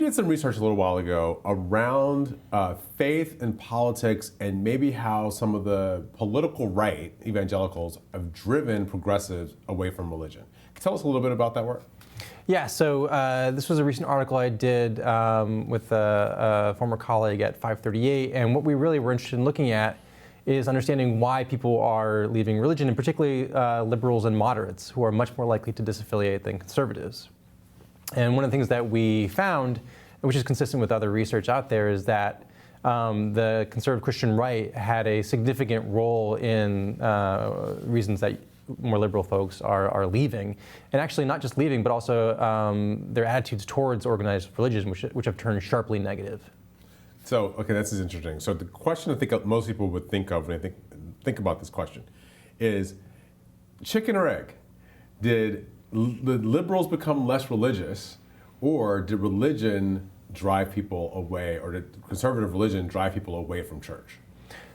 did some research a little while ago around faith and politics and maybe how some of the political right, evangelicals, have driven progressives away from religion. Can you tell us a little bit about that work? Yeah, so this was a recent article I did with a former colleague at 538, and what we really were interested in looking at is understanding why people are leaving religion, and particularly liberals and moderates, who are much more likely to disaffiliate than conservatives. And one of the things that we found, which is consistent with other research out there, is that the conservative Christian right had a significant role in reasons that more liberal folks are leaving. And actually not just leaving, but also their attitudes towards organized religion, which have turned sharply negative. So, okay, this is interesting. So the question I think most people would think of when they think about this question is, chicken or egg? Did the liberals become less religious, or did religion drive people away, or did conservative religion drive people away from church?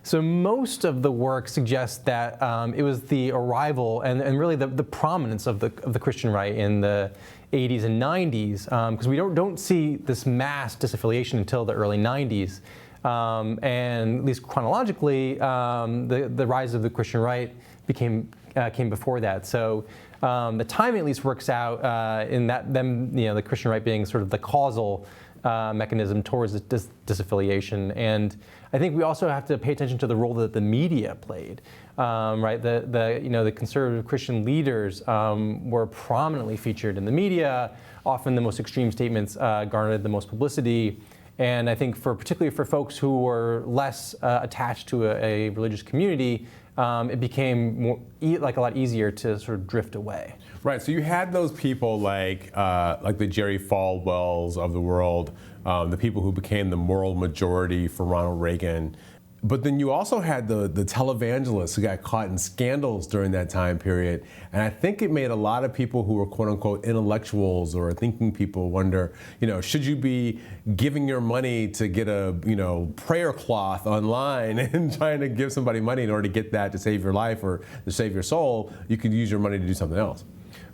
So most of the work suggests that it was the arrival and really the prominence of the Christian right in the 80s and 90s, because we don't see this mass disaffiliation until the early 90s. And at least chronologically, the rise of the Christian right came before that. So the timing at least works out in that the Christian right being sort of the causal mechanism towards this disaffiliation. And I think we also have to pay attention to the role that the media played. Right, the conservative Christian leaders were prominently featured in the media. Often the most extreme statements garnered the most publicity. And I think particularly for folks who were less attached to a religious community, it became a lot easier to sort of drift away. Right. So you had those people like the Jerry Falwells of the world, the people who became the moral majority for Ronald Reagan. But then you also had the televangelists who got caught in scandals during that time period. And I think it made a lot of people who were quote unquote intellectuals or thinking people wonder, should you be giving your money to get a, prayer cloth online and trying to give somebody money in order to get that to save your life or to save your soul? You could use your money to do something else.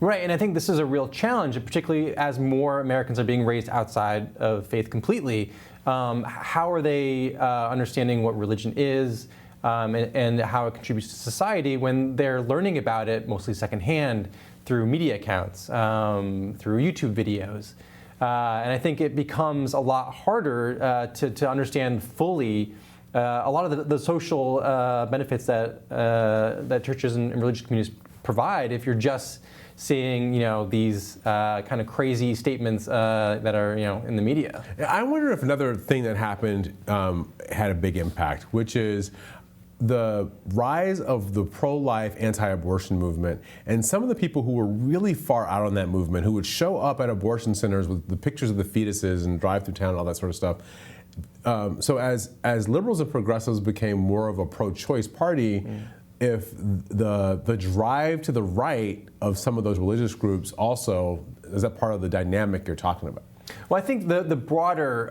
Right, and I think this is a real challenge, particularly as more Americans are being raised outside of faith completely. How are they understanding what religion is and how it contributes to society when they're learning about it mostly secondhand through media accounts, through YouTube videos? And I think it becomes a lot harder to understand fully a lot of the social benefits that churches and religious communities provide if you're just seeing, these kind of crazy statements that are, in the media. I wonder if another thing that happened had a big impact, which is the rise of the pro-life, anti-abortion movement, and some of the people who were really far out on that movement, who would show up at abortion centers with the pictures of the fetuses and drive through town and all that sort of stuff. So as liberals and progressives became more of a pro-choice party, if the drive to the right of some of those religious groups also, is that part of the dynamic you're talking about? Well, I think the broader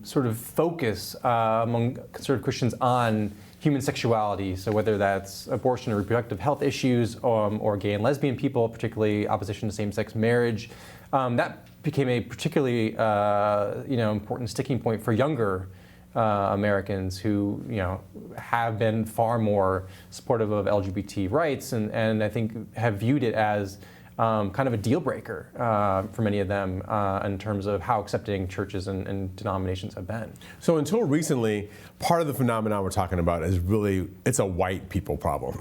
sort of focus among conservative Christians on human sexuality, so whether that's abortion or reproductive health issues or gay and lesbian people, particularly opposition to same-sex marriage, that became a particularly important sticking point for younger Americans who have been far more supportive of LGBT rights and I think have viewed it as kind of a deal breaker for many of them in terms of how accepting churches and denominations have been. So until recently, part of the phenomenon we're talking about is really, it's a white people problem,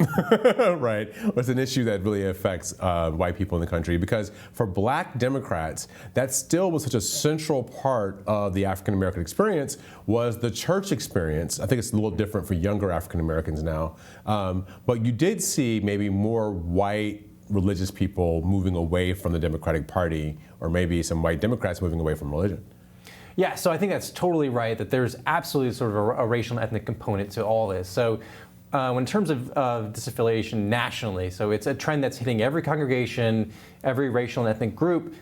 right? It's an issue that really affects white people in the country because for black Democrats, that still was such a central part of the African American experience was the church experience. I think it's a little different for younger African Americans now. But you did see maybe more white religious people moving away from the Democratic Party, or maybe some white Democrats moving away from religion. Yeah, so I think that's totally right, that there's absolutely sort of a racial and ethnic component to all this. So in terms of disaffiliation nationally, so it's a trend that's hitting every congregation, every racial and ethnic group.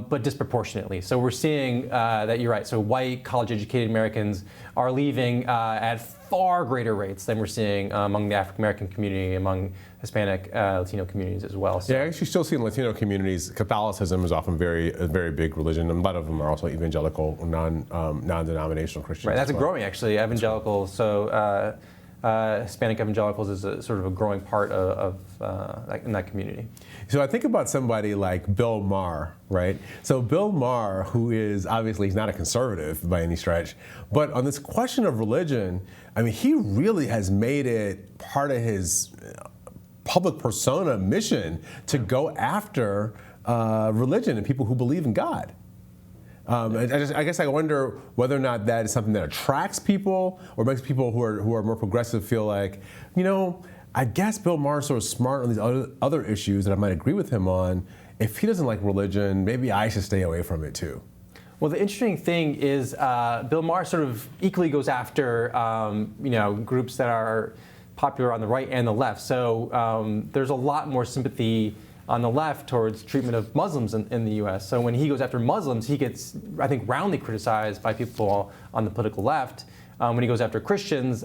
but disproportionately. So we're seeing that you're right. So white, college-educated Americans are leaving at far greater rates than we're seeing among the African American community, among Hispanic, Latino communities as well. So. Yeah, I actually still see in Latino communities, Catholicism is often a very big religion, and a lot of them are also evangelical, non-denominational Christians. Right, that's growing actually, evangelical. So Hispanic evangelicals is sort of a growing part of in that community. So I think about somebody like Bill Maher, right? So Bill Maher, who is obviously, he's not a conservative by any stretch, but on this question of religion, I mean, he really has made it part of his public persona mission to go after religion and people who believe in God. I guess I wonder whether or not that is something that attracts people or makes people who are more progressive feel like, you know, I guess Bill Maher's sort of smart on these other issues that I might agree with him on. If he doesn't like religion, maybe I should stay away from it too. Well, the interesting thing is Bill Maher sort of equally goes after groups that are popular on the right and the left. So there's a lot more sympathy on the left towards treatment of Muslims in the U.S. So when he goes after Muslims, he gets, I think, roundly criticized by people on the political left. When he goes after Christians,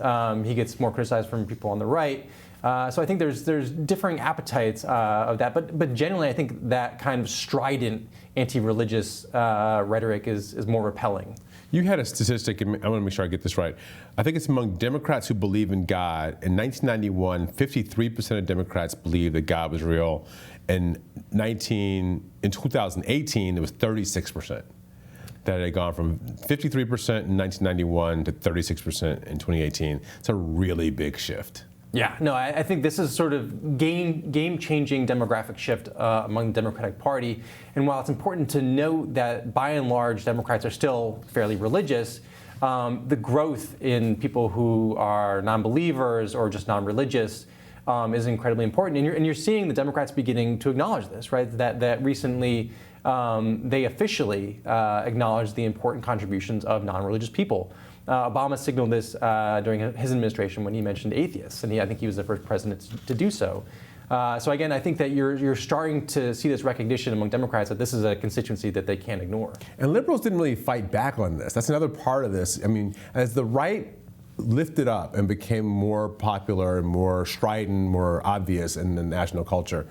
he gets more criticized from people on the right. So I think there's differing appetites of that, but generally I think that kind of strident anti-religious rhetoric is more repelling. You had a statistic, and I want to make sure I get this right. I think it's among Democrats who believe in God. In 1991, 53% of Democrats believed that God was real. In 2018, it was 36%. That had gone from 53% in 1991 to 36% in 2018. It's a really big shift. Yeah, no, I think this is sort of game-changing demographic shift among the Democratic Party. And while it's important to note that by and large Democrats are still fairly religious, the growth in people who are non-believers or just non-religious is incredibly important. And you're seeing the Democrats beginning to acknowledge this, right? That recently they officially acknowledged the important contributions of non-religious people. Obama signaled this during his administration when he mentioned atheists, and I think he was the first president to do so. So again, I think that you're starting to see this recognition among Democrats that this is a constituency that they can't ignore. And liberals didn't really fight back on this. That's another part of this. I mean, as the right lifted up and became more popular and more strident, more obvious in the national culture,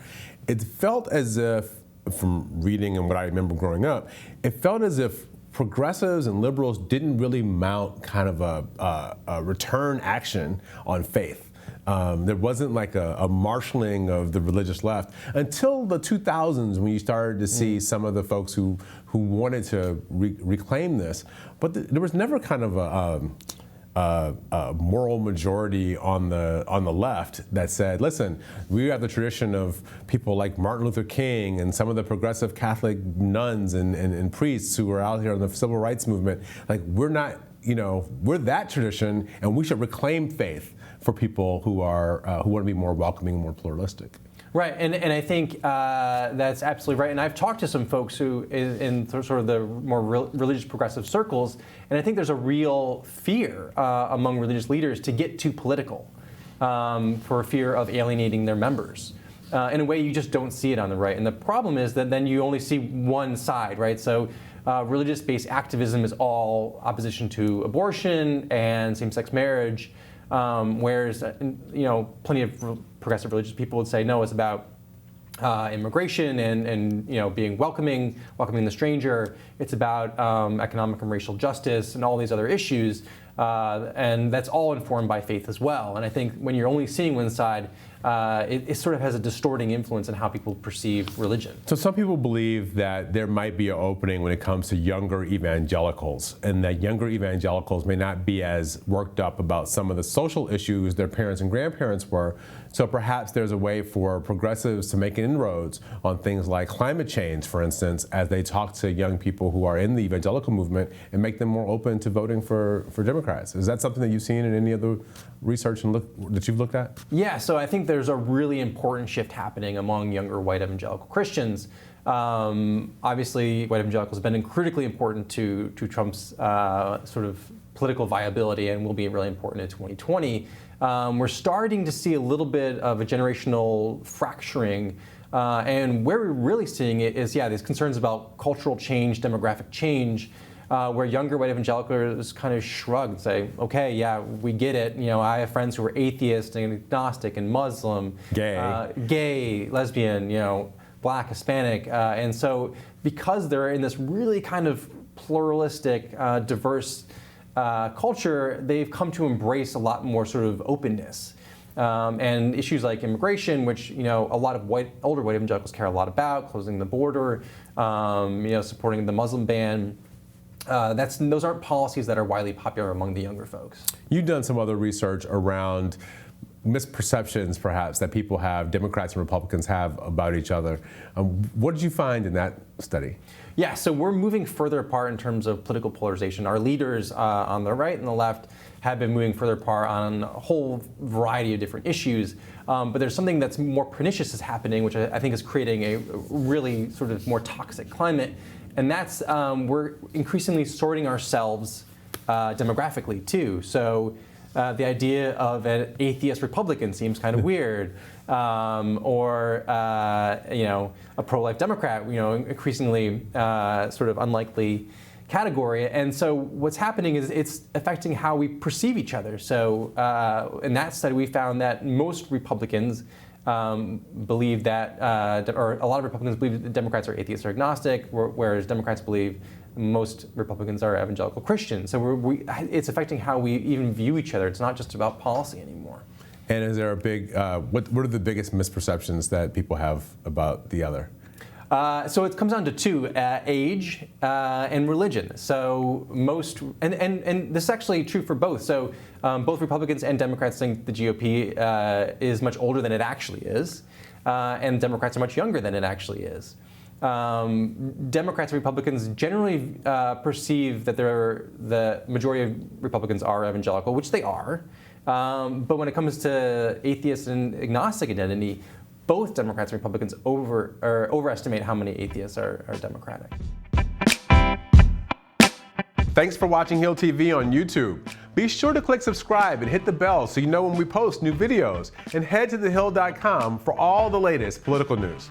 it felt as if, from reading and what I remember growing up, it felt as if progressives and liberals didn't really mount kind of a return action on faith. There wasn't like a marshaling of the religious left until the 2000s when you started to see some of the folks who wanted to reclaim this. But there was never kind of a moral majority on the left that said, listen, we have the tradition of people like Martin Luther King and some of the progressive Catholic nuns and priests who were out here in the civil rights movement. Like, we're not, we're that tradition, and we should reclaim faith for people who want to be more welcoming, more pluralistic. Right, and I think that's absolutely right. And I've talked to some folks who, in sort of the more religious progressive circles, and I think there's a real fear among religious leaders to get too political for fear of alienating their members. In a way you just don't see it on the right. And the problem is that then you only see one side, right? So religious-based activism is all opposition to abortion and same-sex marriage. Whereas, plenty of progressive religious people would say, no, it's about immigration and being welcoming the stranger. It's about economic and racial justice and all these other issues. And that's all informed by faith as well. And I think when you're only seeing one side, it sort of has a distorting influence on how people perceive religion. So some people believe that there might be an opening when it comes to younger evangelicals, and that younger evangelicals may not be as worked up about some of the social issues their parents and grandparents were. So perhaps there's a way for progressives to make inroads on things like climate change, for instance, as they talk to young people who are in the evangelical movement and make them more open to voting for Democrats. Is that something that you've seen in any of the research that you've looked at? Yeah, so I think there's a really important shift happening among younger white evangelical Christians. Obviously, white evangelicals have been critically important to Trump's sort of political viability and will be really important in 2020. We're starting to see a little bit of a generational fracturing And where we're really seeing it is, these concerns about cultural change, demographic change, where younger white evangelicals kind of shrug and say, okay, yeah, we get it. I have friends who are atheist and agnostic and Muslim, gay, lesbian, Black, Hispanic. And so because they're in this really kind of pluralistic, diverse culture, they've come to embrace a lot more sort of openness. And issues like immigration, which a lot of older white evangelicals care a lot about, closing the border, supporting the Muslim ban. Those aren't policies that are widely popular among the younger folks. You've done some other research around misperceptions, perhaps, that people have, Democrats and Republicans have about each other. What did you find in that study? Yeah, so we're moving further apart in terms of political polarization. Our leaders on the right and the left have been moving further apart on a whole variety of different issues. But there's something that's more pernicious is happening, which I think is creating a really sort of more toxic climate. And that's we're increasingly sorting ourselves demographically, too. So the idea of an atheist Republican seems kind of weird. Or a pro-life Democrat, increasingly sort of unlikely category. And so what's happening is it's affecting how we perceive each other. So in that study, we found that most Republicans believe that, or a lot of Republicans believe that Democrats are atheist or agnostic, whereas Democrats believe most Republicans are evangelical Christians. So it's affecting how we even view each other. It's not just about policy anymore. And is there a big, what are the biggest misperceptions that people have about the other? So it comes down to two, age and religion. So and this is actually true for both. So both Republicans and Democrats think the GOP is much older than it actually is, and Democrats are much younger than it actually is. Democrats and Republicans generally perceive that the majority of Republicans are evangelical, which they are. But when it comes to atheist and agnostic identity, both Democrats and Republicans overestimate how many atheists are Democratic. Thanks for watching Hill TV on YouTube. Be sure to click subscribe and hit the bell so you know when we post new videos. And head to thehill.com for all the latest political news.